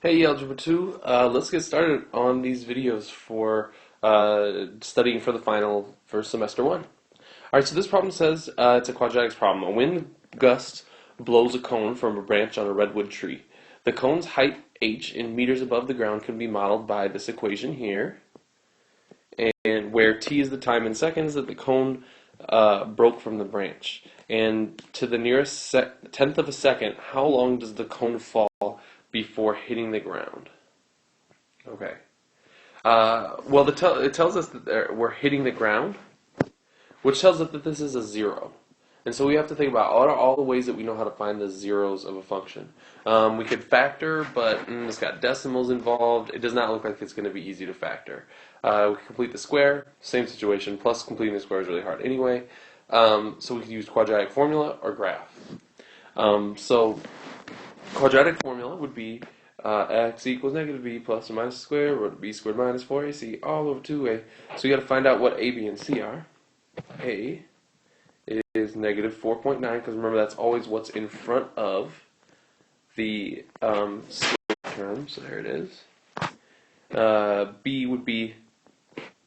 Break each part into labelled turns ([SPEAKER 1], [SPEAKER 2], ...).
[SPEAKER 1] Hey Algebra 2, let's get started on these videos for studying for the final for semester 1. Alright, so this problem says it's a quadratics problem. A wind gust blows a cone from a branch on a redwood tree. The cone's height h in meters above the ground can be modeled by this equation here, and where t is the time in seconds that the cone broke from the branch. And to the nearest tenth of a second, how long does the cone fall before hitting the ground? Okay. Well, it tells us that we're hitting the ground, which tells us that this is a zero. And so we have to think about all the ways that we know how to find the zeros of a function. We could factor, but it's got decimals involved. It does not look like it's going to be easy to factor. We can complete the square, same situation, plus completing the square is really hard anyway. So we can use quadratic formula or graph. So quadratic formula would be x equals negative b plus or minus the square root of b squared minus 4ac all over 2a. So you got to find out what a, b, and c are. A is negative 4.9, because remember that's always what's in front of the square term, so there it is. B would be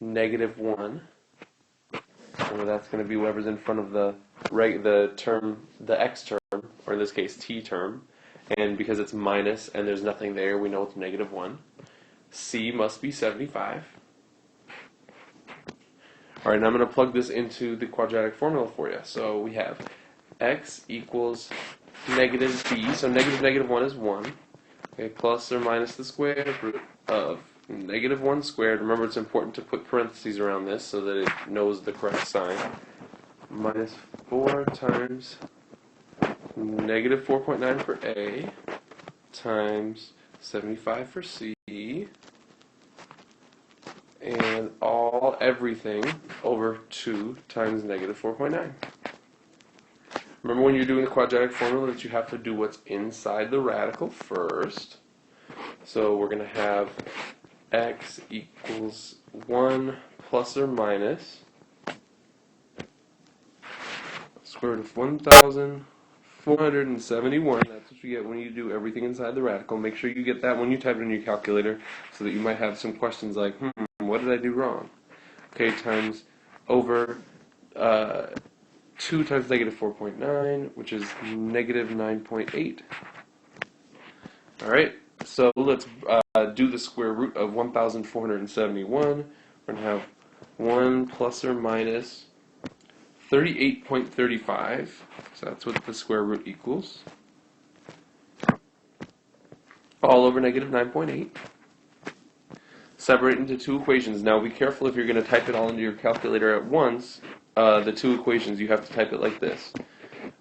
[SPEAKER 1] negative 1. Remember that's going to be whatever's in front of the x term, or in this case t term. And because it's minus and there's nothing there, we know it's negative 1. C must be 75. Alright, now I'm going to plug this into the quadratic formula for you. So we have x equals negative b, so negative 1 is 1. Okay, plus or minus the square root of negative 1 squared. Remember, it's important to put parentheses around this so that it knows the correct sign. Minus 4 times negative 4.9 for A times 75 for C, and everything over 2 times negative 4.9. Remember when you're doing the quadratic formula that you have to do what's inside the radical first. So we're going to have x equals 1 plus or minus square root of 1,471. That's what you get when you do everything inside the radical. Make sure you get that when you type it in your calculator, so that you might have some questions like, what did I do wrong? Okay, times over 2 times negative 4.9, which is negative 9.8. Alright, so let's do the square root of 1,471. We're going to have 1 plus or minus 38.35, so that's what the square root equals, all over negative 9.8. Separate into two equations. Now be careful if you're going to type it all into your calculator at once. The two equations, you have to type it like this.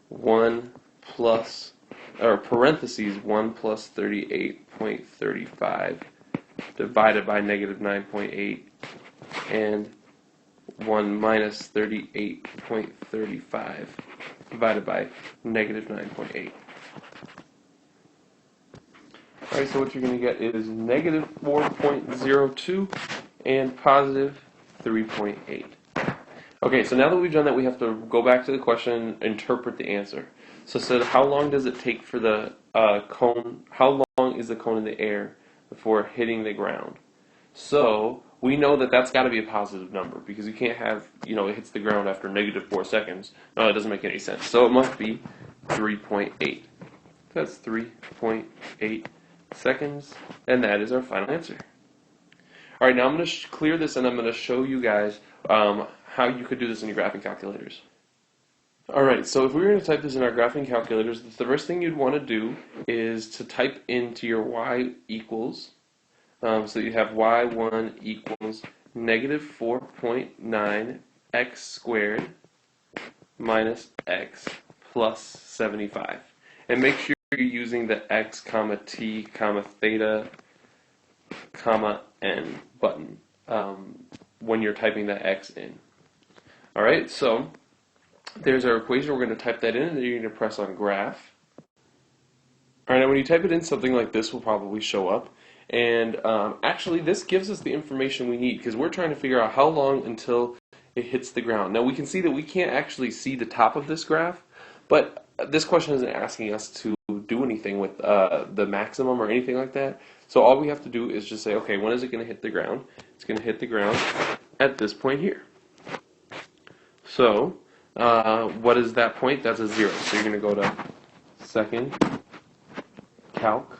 [SPEAKER 1] 1 plus, or parentheses, 1 plus 38.35 divided by negative 9.8, and 1 minus 38.35 divided by negative 9.8. Alright, so what you're going to get is negative 4.02 and positive 3.8. Okay, so now that we've done that, we have to go back to the question and interpret the answer. So it said, how long does it take for the cone, how long is the cone in the air before hitting the ground? So we know that that's got to be a positive number, because you can't have, it hits the ground after negative 4 seconds. No, it doesn't make any sense. So it must be 3.8. That's 3.8 seconds, and that is our final answer. Alright, now I'm going to clear this, and I'm going to show you guys how you could do this in your graphing calculators. Alright, so if we were going to type this in our graphing calculators, the first thing you'd want to do is to type into your y equals, so you have y1 equals negative 4.9 x squared minus x plus 75. And make sure you're using the x, comma, t, comma, theta, comma, n button when you're typing that x in. Alright, so there's our equation. We're going to type that in, and then you're going to press on graph. Alright, now when you type it in, something like this will probably show up. And actually, this gives us the information we need, because we're trying to figure out how long until it hits the ground. Now we can see that we can't actually see the top of this graph, but this question isn't asking us to do anything anything with the maximum or anything like that. So all we have to do is just say, okay, when is it going to hit the ground? It's going to hit the ground at this point here. So what is that point? That's a 0. So you're going to go to second calc,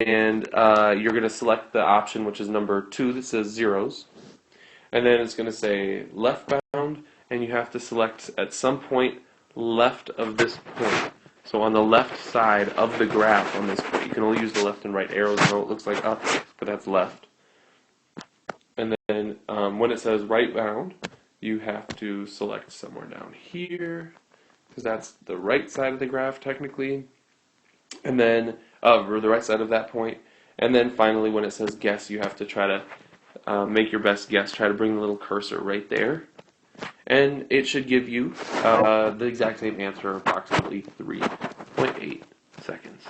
[SPEAKER 1] and you're going to select the option which is number 2 that says zeros, and then it's going to say left bound, and you have to select at some point left of this point. So on the left side of the graph on this point. You can only use the left and right arrows. I know it looks like up, but that's left. And then when it says right bound, you have to select somewhere down here, because that's the right side of the graph technically, and then or the right side of that point. And then finally, when it says guess, you have to try to make your best guess. Try to bring the little cursor right there, and it should give you the exact same answer, approximately 3.8 seconds.